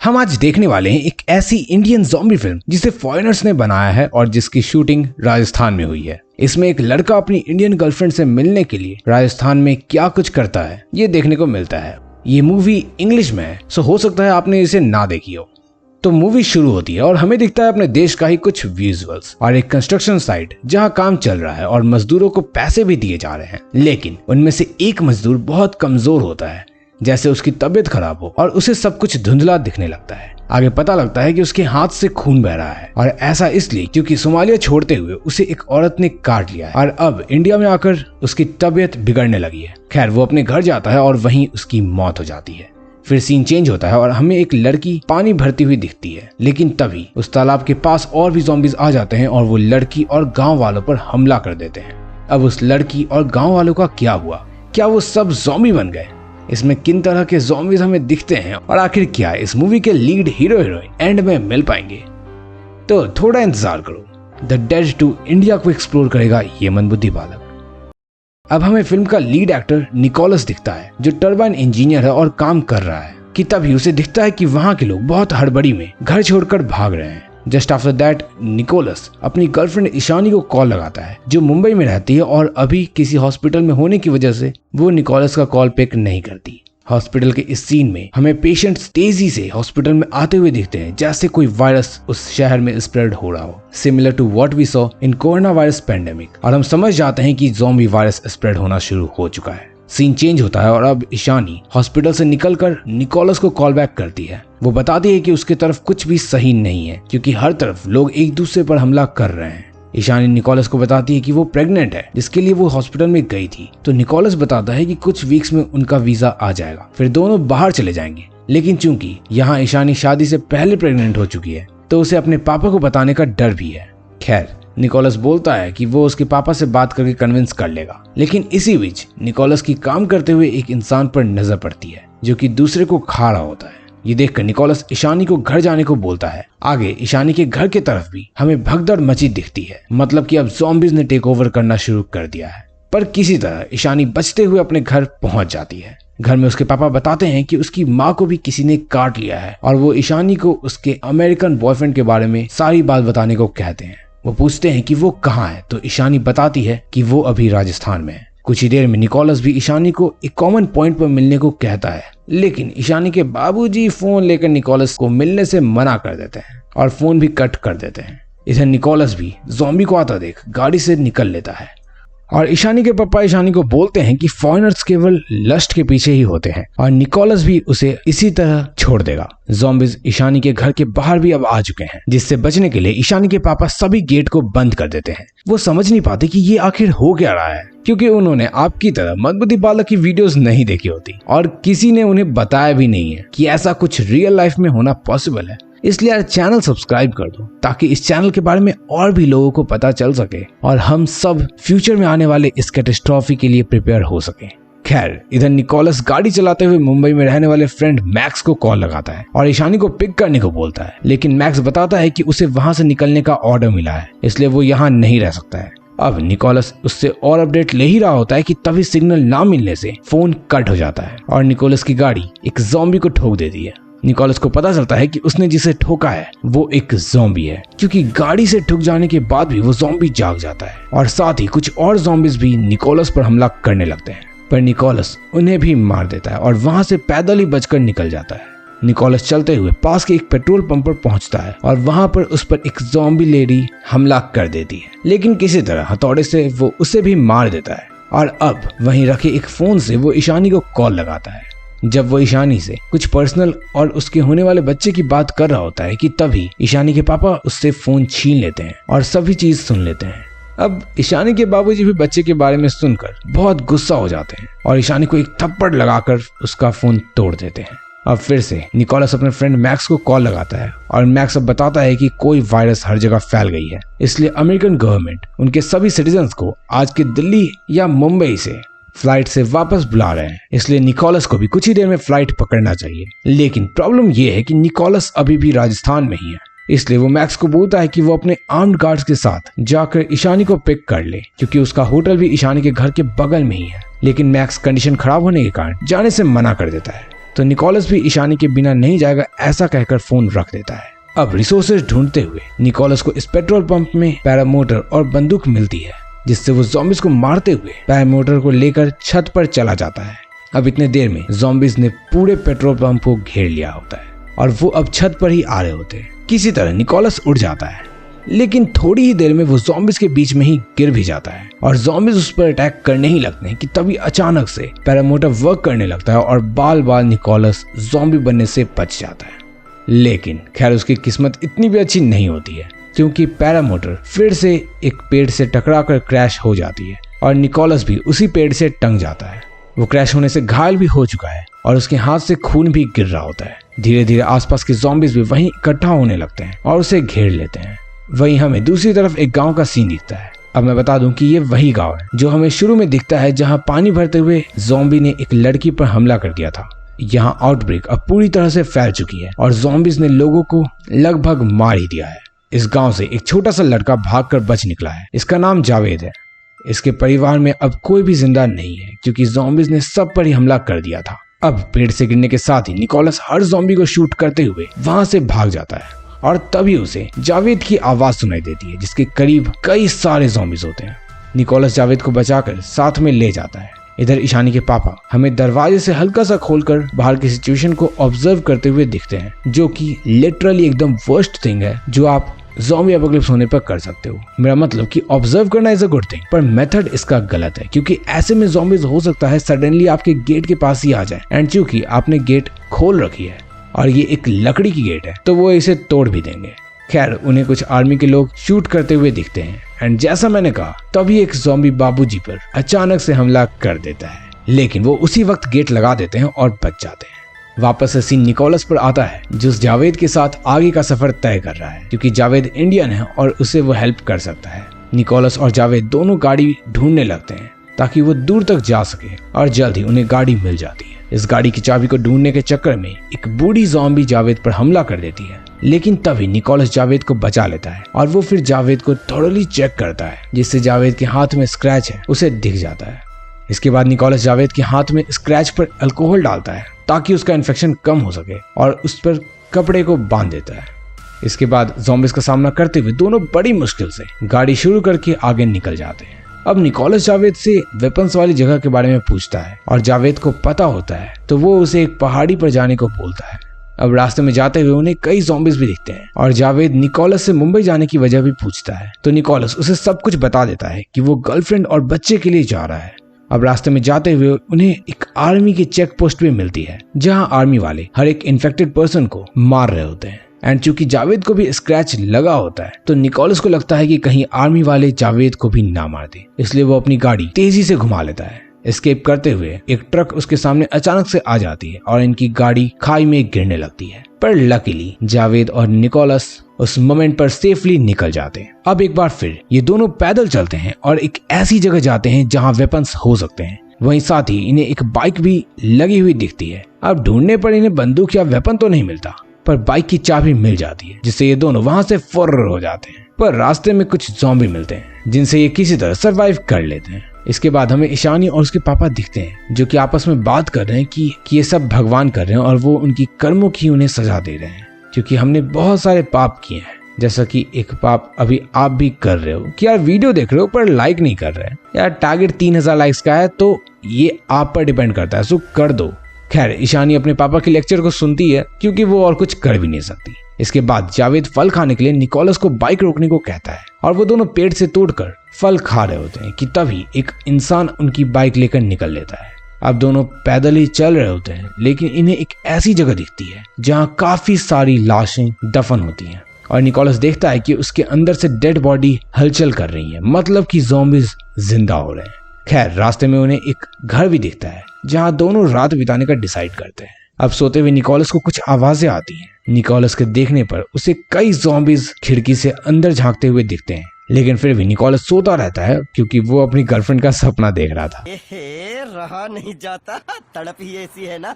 हम आज देखने वाले हैं एक ऐसी इंडियन ज़ॉम्बी फिल्म जिसे फॉरेनर्स ने बनाया है और जिसकी शूटिंग राजस्थान में हुई है। इसमें एक लड़का अपनी इंडियन गर्लफ्रेंड से मिलने के लिए राजस्थान में क्या कुछ करता है ये देखने को मिलता है। ये मूवी इंग्लिश में है, सो हो सकता है आपने इसे ना देखी हो। तो मूवी शुरू होती है और हमें दिखता है अपने देश का ही कुछ विजुअल्स और एक कंस्ट्रक्शन साइट जहां काम चल रहा है और मजदूरों को पैसे भी दिए जा रहे हैं, लेकिन उनमें से एक मजदूर बहुत कमजोर होता है, जैसे उसकी तबीयत खराब हो और उसे सब कुछ धुंधला दिखने लगता है। आगे पता लगता है कि उसके हाथ से खून बह रहा है और ऐसा इसलिए क्योंकि सोमालिया छोड़ते हुए उसे एक औरत ने काट लिया है और अब इंडिया में आकर उसकी तबीयत बिगड़ने लगी है। खैर वो अपने घर जाता है और वहीं उसकी मौत हो जाती है। फिर सीन चेंज होता है और हमें एक लड़की पानी भरती हुई दिखती है, लेकिन तभी उस तालाब के पास और भी ज़ॉम्बीज आ जाते हैं और वो लड़की और गाँव वालों पर हमला कर देते हैं। अब उस लड़की और गाँव वालों का क्या हुआ? क्या वो सब ज़ॉम्बी बन गए? इसमें किन तरह के ज़ॉम्बीज हमें दिखते हैं और आखिर क्या इस मूवी के लीड हीरो हीरोइन एंड में मिल पाएंगे? तो थोड़ा इंतजार करो, द डेड 2 इंडिया को एक्सप्लोर करेगा ये मंदबुद्धि बालक। अब हमें फिल्म का लीड एक्टर निकोलस दिखता है जो टर्बाइन इंजीनियर है और काम कर रहा है कि तभी उसे दिखता है कि वहाँ के लोग बहुत हड़बड़ी में घर छोड़कर भाग रहे हैं। जस्ट आफ्टर दैट निकोलस अपनी गर्लफ्रेंड ईशानी को कॉल लगाता है जो मुंबई में रहती है और अभी किसी हॉस्पिटल में होने की वजह से वो निकोलस का कॉल पिक नहीं करती। हॉस्पिटल के इस सीन में हमें पेशेंट्स तेजी से हॉस्पिटल में आते हुए दिखते हैं जैसे कोई वायरस उस शहर में स्प्रेड हो रहा हो, similar to what we saw in corona virus pandemic, और हम समझ जाते हैं कि ज़ॉम्बी वायरस स्प्रेड होना शुरू हो चुका है। सीन चेंज होता है और अब ईशानी हॉस्पिटल से निकलकर निकोलस को कॉल बैक करती है। वो बताती है कि उसके तरफ कुछ भी सही नहीं है क्योंकि हर तरफ लोग एक दूसरे पर हमला कर रहे हैं। ईशानी निकोलस को बताती है कि वो प्रेग्नेंट है जिसके लिए वो हॉस्पिटल में गई थी। तो निकोलस बताता है कि कुछ वीक्स में उनका वीजा आ जाएगा, फिर दोनों बाहर चले जाएंगे। लेकिन चूंकि यहाँ ईशानी शादी से पहले प्रेग्नेंट हो चुकी है तो उसे अपने पापा को बताने का डर भी है। खैर निकोलस बोलता है कि वो उसके पापा से बात करके कन्विंस कर लेगा, लेकिन इसी बीच निकोलस की काम करते हुए एक इंसान पर नजर पड़ती है जो कि दूसरे को खा रहा होता है। ये देखकर निकोलस ईशानी को घर जाने को बोलता है। आगे ईशानी के घर की तरफ भी हमें भगदड़ मची दिखती है, मतलब कि अब ज़ॉम्बीज ने टेक ओवर करना शुरू कर दिया है। पर किसी तरह ईशानी बचते हुए अपने घर पहुंच जाती है। घर में उसके पापा बताते हैं कि उसकी माँ को भी किसी ने काट लिया है और वो ईशानी को उसके अमेरिकन बॉयफ्रेंड के बारे में सारी बात बताने को कहते हैं। वो पूछते हैं कि वो कहाँ है तो ईशानी बताती है कि वो अभी राजस्थान में है। कुछ ही देर में निकोलस भी ईशानी को एक कॉमन पॉइंट पर मिलने को कहता है, लेकिन ईशानी के बाबूजी फोन लेकर निकोलस को मिलने से मना कर देते हैं और फोन भी कट कर देते हैं। इधर निकोलस भी ज़ॉम्बी को आता देख गाड़ी से निकल लेता है और ईशानी के पापा ईशानी को बोलते हैं कि फॉरेनर्स केवल लस्ट के पीछे ही होते हैं और निकोलस भी उसे इसी तरह छोड़ देगा। ज़ॉम्बीज ईशानी के घर के बाहर भी अब आ चुके हैं, जिससे बचने के लिए ईशानी के पापा सभी गेट को बंद कर देते हैं। वो समझ नहीं पाते कि ये आखिर हो क्या रहा है क्योंकि उन्होंने आपकी तरह मंदबुद्धि बालक की वीडियोस नहीं देखी होती और किसी ने उन्हें बताया भी नहीं है कि ऐसा कुछ रियल लाइफ में होना पॉसिबल है। इसलिए यार चैनल सब्सक्राइब कर दो ताकि इस चैनल के बारे में और भी लोगों को पता चल सके और हम सब फ्यूचर में आने वाले इस कैटास्ट्रॉफी के लिए प्रिपेयर हो सके। खैर इधर निकोलस गाड़ी चलाते हुए मुंबई में रहने वाले फ्रेंड मैक्स को कॉल लगाता है और ईशानी को पिक करने को बोलता है, लेकिन मैक्स बताता है कि उसे वहां से निकलने का ऑर्डर मिला है, इसलिए वो यहाँ नहीं रह सकता है। अब निकोलस उससे और अपडेट ले ही रहा होता है कि तभी सिग्नल ना मिलने से फोन कट हो जाता है और निकोलस की गाड़ी एक ज़ॉम्बी को ठोक देती है। निकोलस को पता चलता है कि उसने जिसे ठोका है वो एक ज़ॉम्बी है क्योंकि गाड़ी से ठुक जाने के बाद भी वो ज़ॉम्बी जाग जाता है और साथ ही कुछ और ज़ॉम्बीज भी निकोलस पर हमला करने लगते हैं, पर निकोलस उन्हें भी मार देता है और वहां से पैदल ही बचकर निकल जाता है। निकोलस चलते हुए पास के एक पेट्रोल पंप पर पहुंचता है और वहां पर उस पर एक ज़ॉम्बी लेडी हमला कर देती है, लेकिन किसी तरह हथौड़े से वो उसे भी मार देता है और अब वहीं रखे एक फोन से वो ईशानी को कॉल लगाता है। जब वो ईशानी से कुछ पर्सनल और उसके होने वाले बच्चे की बात कर रहा होता है कि तभी ईशानी के पापा उससे फोन छीन लेते हैं और सभी चीज सुन लेते हैं। अब ईशानी के बाबूजी भी बच्चे के बारे में सुनकर बहुत गुस्सा हो जाते हैं और ईशानी को एक थप्पड़ लगाकर उसका फोन तोड़ देते हैं। अब फिर से निकोलस अपने फ्रेंड मैक्स को कॉल लगाता है और मैक्स अब बताता है कि कोई वायरस हर जगह फैल गई है, इसलिए अमेरिकन गवर्नमेंट उनके सभी सिटीजन्स को आज के दिल्ली या मुंबई से फ्लाइट से वापस बुला रहे हैं, इसलिए निकोलस को भी कुछ ही देर में फ्लाइट पकड़ना चाहिए। लेकिन प्रॉब्लम ये है कि निकोलस अभी भी राजस्थान में ही है, इसलिए वो मैक्स को बोलता है कि वो अपने आर्म्ड गार्ड्स के साथ जाकर ईशानी को पिक कर ले क्योंकि उसका होटल भी ईशानी के घर के बगल में ही है। लेकिन मैक्स कंडीशन खराब होने के कारण जाने से मना कर देता है। तो निकोलस भी ईशानी के बिना नहीं जाएगा ऐसा कहकर फोन रख देता है। अब रिसोर्सेज ढूंढते हुए निकोलस को इस पेट्रोल पंप में पैरामोटर और बंदूक मिलती है, जिससे वो ज़ॉम्बीज को मारते हुए पैरामोटर को लेकर छत पर चला जाता है। अब इतने देर में ज़ॉम्बीज ने पूरे पेट्रोल पंप को घेर लिया होता है और वो अब छत पर ही आ रहे होते हैं। किसी तरह निकोलस उड़ जाता है, लेकिन थोड़ी ही देर में वो ज़ॉम्बीज के बीच में ही गिर भी जाता है और ज़ॉम्बीज उस पर अटैक करने ही लगते हैं कि तभी अचानक से पैरामोटर वर्क करने लगता है और बाल बाल निकोलस ज़ॉम्बी बनने से बच जाता है। लेकिन खैर उसकी किस्मत इतनी भी अच्छी नहीं होती है, क्योंकि पैरामोटर फिर से एक पेड़ से टकराकर क्रैश हो जाती है और निकोलस भी उसी पेड़ से टंग जाता है। वो क्रैश होने से घायल भी हो चुका है और उसके हाथ से खून भी गिर रहा होता है। धीरे धीरे आसपास के ज़ॉम्बीज भी वहीं इकट्ठा होने लगते हैं और उसे घेर लेते हैं। वहीं हमें दूसरी तरफ एक गांव का सीन दिखता है। अब मैं बता दूं कि ये वही गांव है जो हमें शुरू में दिखता है, जहां पानी भरते हुए ज़ॉम्बी ने एक लड़की पर हमला कर दिया था। यहां आउटब्रेक अब पूरी तरह से फैल चुकी है और ज़ॉम्बीज ने लोगों को लगभग मार ही दिया है। इस गांव से एक छोटा सा लड़का भागकर बच निकला है। इसका नाम जावेद है। इसके परिवार में अब कोई भी जिंदा नहीं है, क्योंकि ज़ॉम्बीज ने सब पर ही हमला कर दिया था। अब पेड़ से गिरने के साथ ही निकोलस हर ज़ॉम्बी को शूट करते हुए वहां से भाग जाता है और तभी उसे जावेद की आवाज सुनाई देती है, जिसके करीब कई सारे ज़ॉम्बीज होते हैं। निकोलस जावेद को बचाकर साथ में ले जाता है। इधर ईशानी के पापा हमें दरवाजे से हल्का सा खोलकर बाहर की सिचुएशन को ऑब्जर्व करते हुए दिखते हैं, जो कि लिटरली एकदम वर्स्ट थिंग है जो आप ज़ॉम्बी एपोकलिप्स होने पर कर सकते हो। मेरा मतलब कि ऑब्जर्व करना इज अ गुड थिंग, पर मेथड इसका गलत है, क्योंकि ऐसे में ज़ॉम्बीज हो सकता है सडनली आपके गेट के पास ही आ जाए, एंड चूंकि आपने गेट खोल रखी है और ये एक लकड़ी की गेट है तो वो इसे तोड़ भी देंगे। खैर उन्हें कुछ आर्मी के लोग शूट करते हुए दिखते हैं एंड जैसा मैंने कहा तभी एक ज़ॉम्बी बाबूजी पर अचानक से हमला कर देता है, लेकिन वो उसी वक्त गेट लगा देते हैं और बच जाते हैं। वापस से सीन निकोलस पर आता है, जो जावेद के साथ आगे का सफर तय कर रहा है, क्योंकि जावेद इंडियन है और उसे वो हेल्प कर सकता है। निकोलस और जावेद दोनों गाड़ी ढूंढने लगते हैं ताकि वो दूर तक जा सके और जल्द ही उन्हें गाड़ी मिल जाती है। इस गाड़ी की चाबी को ढूंढने के चक्कर में एक बूढ़ी ज़ॉम्बी जावेद पर हमला कर देती है, लेकिन तभी निकोलस जावेद को बचा लेता है और वो फिर जावेद को थोड़ली चेक करता है, जिससे जावेद के हाथ में स्क्रैच है उसे दिख जाता है। इसके बाद निकोलस जावेद के हाथ में स्क्रैच पर अल्कोहल डालता है ताकि उसका इन्फेक्शन कम हो सके और उस पर कपड़े को बांध देता है। इसके बाद ज़ॉम्बीज का सामना करते हुए दोनों बड़ी मुश्किल से गाड़ी शुरू करके आगे निकल जाते हैं। अब निकोलस जावेद से वेपन्स वाली जगह के बारे में पूछता है और जावेद को पता होता है तो वो उसे एक पहाड़ी पर जाने को बोलता है। अब रास्ते में जाते हुए उन्हें कई ज़ॉम्बीज भी दिखते हैं और जावेद निकोलस से मुंबई जाने की वजह भी पूछता है, तो निकोलस उसे सब कुछ बता देता है कि वो गर्लफ्रेंड और बच्चे के लिए जा रहा है। अब रास्ते में जाते हुए उन्हें एक आर्मी की चेक पोस्ट भी मिलती है, जहां आर्मी वाले हर एक इन्फेक्टेड पर्सन को मार रहे होते हैं। एंड चूंकि जावेद को भी स्क्रैच लगा होता है तो निकोलस को लगता है कि कहीं आर्मी वाले जावेद को भी ना मार दे, इसलिए वो अपनी गाड़ी तेजी से घुमा लेता है। एस्केप करते हुए एक ट्रक उसके सामने अचानक से आ जाती है और इनकी गाड़ी खाई में गिरने लगती है, पर लकीली जावेद और निकोलस उस मोमेंट पर सेफली निकल जाते हैं। अब एक बार फिर ये दोनों पैदल चलते हैं और एक ऐसी जगह जाते हैं जहां वेपन्स हो सकते हैं। वहीं साथ ही इन्हें एक बाइक भी लगी हुई दिखती है। अब ढूंढने पर इन्हें बंदूक या वेपन तो नहीं मिलता, पर बाइक की चाबी मिल जाती है, जिससे ये दोनों वहां से फर्र हो जाते हैं। पर रास्ते में कुछ ज़ॉम्बी मिलते हैं जिनसे ये किसी तरह सरवाइव कर लेते हैं। इसके बाद हमें ईशानी और उसके पापा दिखते हैं, जो कि आपस में बात कर रहे हैं कि ये सब भगवान कर रहे हैं और वो उनकी कर्मों की उन्हें सजा दे रहे हैं, क्योंकि हमने बहुत सारे पाप किए हैं, जैसा कि एक पाप अभी आप भी कर रहे हो कि यार वीडियो देख रहे हो पर लाइक नहीं कर रहे हैं। यार टारगेट 3000 लाइक्स का है, तो ये आप पर डिपेंड करता है, सो कर दो। खैर ईशानी अपने पापा के लेक्चर को सुनती है, क्योंकि वो और कुछ कर भी नहीं सकती। इसके बाद जावेद फल खाने के लिए निकोलस को बाइक रोकने को कहता है और वो दोनों पेड़ से तोड़कर फल खा रहे होते हैं कि तभी एक इंसान उनकी बाइक लेकर निकल लेता है। अब दोनों पैदल ही चल रहे होते हैं, लेकिन इन्हें एक ऐसी जगह दिखती है जहां काफी सारी लाशें दफन होती हैं और निकोलस देखता है कि उसके अंदर से डेड बॉडी हलचल कर रही है, मतलब कि ज़ॉम्बीज जिंदा हो रहे हैं। खैर रास्ते में उन्हें एक घर भी दिखता है जहां दोनों रात बिताने का डिसाइड करते हैं। अब सोते हुए निकोलस को कुछ आवाजें आती हैं। निकोलस के देखने पर उसे कई ज़ॉम्बीज खिड़की से अंदर झांकते हुए दिखते हैं, लेकिन फिर भी निकोलस सोता रहता है क्योंकि वो अपनी गर्लफ्रेंड का सपना देख रहा था। रहा नहीं जाता, तड़प ही ऐसी है ना।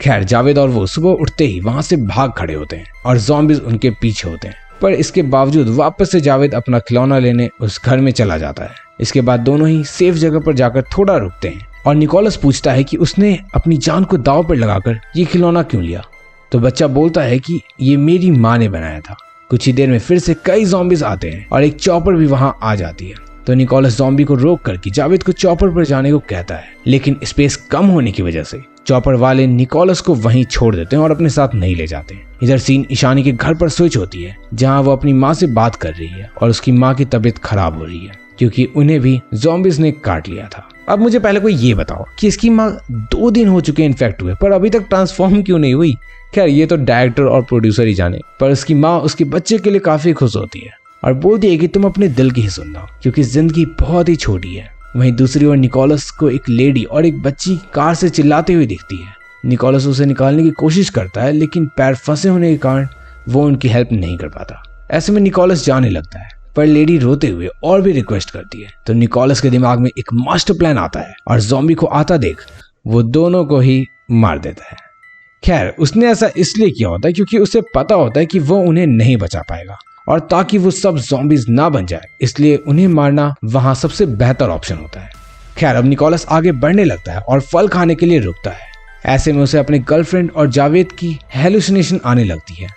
खैर जावेद और वो सुबह उठते ही वहां से भाग खड़े होते हैं और ज़ॉम्बीज उनके पीछे होते हैं, पर इसके बावजूद वापस से जावेद अपना खिलौना लेने उस घर में चला जाता है। इसके बाद दोनों ही सेफ जगह पर जाकर थोड़ा रुकते हैं और निकोलस पूछता है कि उसने अपनी जान को दांव पर लगाकर ये खिलौना क्यों लिया। तो बच्चा बोलता है कि ये मेरी माँ ने बनाया था। कुछ ही देर में फिर से कई ज़ॉम्बीज आते हैं और एक चॉपर भी वहां आ जाती है। तो निकोलस ज़ॉम्बी को रोक करके जावेद को चॉपर पर जाने को कहता है, लेकिन स्पेस कम होने की वजह से चॉपर वाले निकोलस को वहीं छोड़ देते हैं और अपने साथ नहीं ले जाते। इधर सीन ईशानी के घर पर स्विच होती है, जहां वो अपनी माँ से बात कर रही है और उसकी माँ की तबीयत खराब हो रही है क्योंकि उन्हें भी ज़ॉम्बीज ने काट लिया था। अब मुझे पहले कोई ये बताओ कि इसकी माँ 2 दिन हो चुके इन्फेक्ट हुए पर अभी तक ट्रांसफॉर्म क्यों नहीं हुई। खैर ये तो डायरेक्टर और प्रोड्यूसर ही जाने, पर उसकी माँ उसके बच्चे के लिए काफी खुश होती है और बोलती है कि तुम अपने दिल की ही सुनना क्योंकि जिंदगी बहुत ही छोटी है। वहीं दूसरी ओर निकोलस को एक लेडी और एक बच्ची कार से चिल्लाते हुए दिखती है। निकोलस उसे निकालने की कोशिश करता है लेकिन पैर फंसे होने के कारण वो उनकी हेल्प नहीं कर पाता। ऐसे में निकोलस जाने लगता है पर लेडी रोते हुए और भी रिक्वेस्ट करती है। तो निकोलस के दिमाग में एक मास्टर प्लान आता है और ज़ॉम्बी को आता देख वो दोनों को ही मार देता है। खैर उसने ऐसा इसलिए किया होता है क्योंकि उसे पता होता है कि वो उन्हें नहीं बचा पाएगा और ताकि वो सब ज़ॉम्बीज ना बन जाए इसलिए उन्हें मारना वहां सबसे बेहतर ऑप्शन होता है। खैर अब निकोलस आगे बढ़ने लगता है और फल खाने के लिए रुकता है। ऐसे में उसे अपने गर्लफ्रेंड और जावेद की हेलुसिनेशन आने लगती है।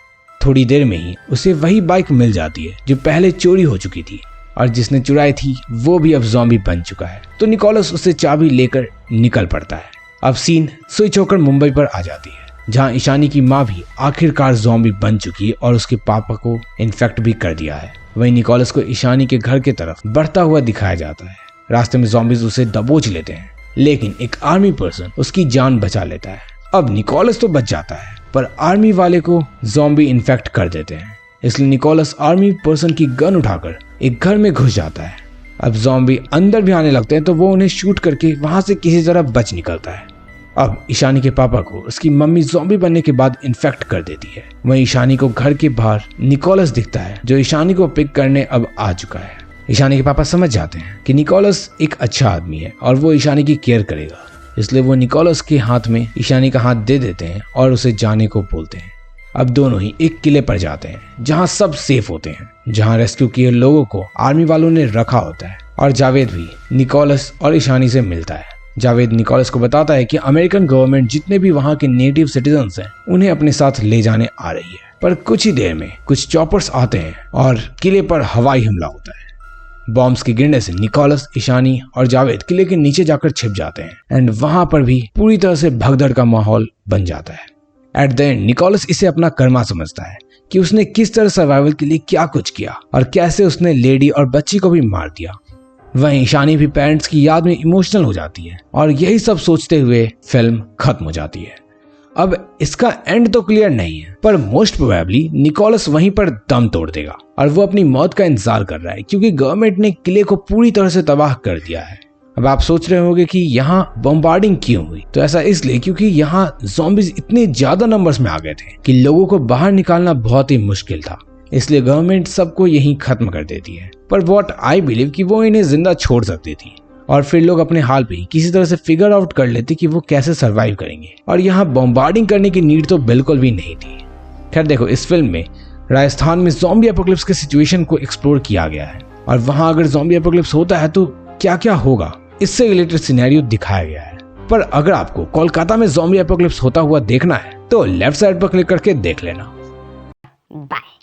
थोड़ी देर में ही उसे वही बाइक मिल जाती है जो पहले चोरी हो चुकी थी और जिसने चुराई थी वो भी अब ज़ॉम्बी बन चुका है। तो निकोलस उसे चाबी लेकर निकल पड़ता है। अब सीन स्विच होकर मुंबई पर आ जाती है जहां ईशानी की माँ भी आखिरकार ज़ॉम्बी बन चुकी है और उसके पापा को इन्फेक्ट भी कर दिया है। वहीं निकोलस को ईशानी के घर की तरफ बढ़ता हुआ दिखाया जाता है। रास्ते में ज़ॉम्बीज उसे दबोच लेते हैं लेकिन एक आर्मी पर्सन उसकी जान बचा लेता है। अब निकोलस तो बच जाता है पर आर्मी वाले को ज़ॉम्बी इन्फेक्ट कर देते हैं, इसलिए निकोलस आर्मी पर्सन की गन उठाकर एक घर में घुस जाता है। अब ज़ॉम्बी अंदर भी आने लगते हैं तो वो उन्हें शूट करके वहां से किसी तरह बच निकलता है। अब ईशानी के पापा को उसकी मम्मी ज़ॉम्बी बनने के बाद इन्फेक्ट कर देती है। वहीं ईशानी को घर के बाहर निकोलस दिखता है जो ईशानी को पिक करने अब आ चुका है। ईशानी के पापा समझ जाते हैं कि निकोलस एक अच्छा आदमी है और वो ईशानी की केयर करेगा, इसलिए वो निकोलस के हाथ में ईशानी का हाथ दे देते हैं और उसे जाने को बोलते हैं। अब दोनों ही एक किले पर जाते हैं जहां सब सेफ होते हैं, जहां रेस्क्यू किए लोगों को आर्मी वालों ने रखा होता है और जावेद भी निकोलस और ईशानी से मिलता है। जावेद निकोलस को बताता है कि अमेरिकन गवर्नमेंट जितने भी वहां के नेटिव सिटीजन्स हैं उन्हें अपने साथ ले जाने आ रही है। पर कुछ ही देर में कुछ चॉपर्स आते हैं और किले पर हवाई हमला होता है। बॉम्ब्स के गिरने से निकोलस, ईशानी और जावेद किले के नीचे जाकर छिप जाते हैं एंड वहां पर भी पूरी तरह से भगदड़ का माहौल बन जाता है। एट द एंड निकोलस इसे अपना कर्मा समझता है कि उसने किस तरह सर्वाइवल के लिए क्या कुछ किया और कैसे उसने लेडी और बच्ची को भी मार दिया। वहीं ईशानी भी पेरेंट्स की याद में इमोशनल हो जाती है और यही सब सोचते हुए फिल्म खत्म हो जाती है। अब इसका एंड तो क्लियर नहीं है पर मोस्ट प्रोबेबली निकोलस वहीं पर दम तोड़ देगा और वो अपनी मौत का इंतजार कर रहा है क्योंकि गवर्नमेंट ने किले को पूरी तरह से तबाह कर दिया है। अब आप सोच रहे होंगे कि यहाँ बम्बार्डिंग क्यों हुई, तो ऐसा इसलिए क्योंकि यहाँ ज़ॉम्बीज इतने ज्यादा नंबर्स में आ गए थे कि लोगों को बाहर निकालना बहुत ही मुश्किल था, इसलिए गवर्नमेंट सबको यहीं खत्म कर देती है। पर व्हाट आई बिलीव कि वो इन्हें जिंदा छोड़ सकती थी और फिर लोग अपने हाल पे ही किसी तरह से फिगर आउट कर लेते कि वो कैसे सरवाइव करेंगे और यहाँ बॉम्बार्डिंग करने की नीड तो बिल्कुल भी नहीं थी। खैर देखो, इस फिल्म में राजस्थान में ज़ॉम्बी एपोकलिप्स के सिचुएशन को एक्सप्लोर किया गया है और वहाँ अगर ज़ॉम्बी एपोकलिप्स होता है तो क्या क्या होगा इससे रिलेटेड सिनेरियो दिखाया गया है। पर अगर आपको कोलकाता में ज़ॉम्बी एपोकलिप्स होता हुआ देखना है तो लेफ्ट साइड पर क्लिक करके देख लेना। बाय।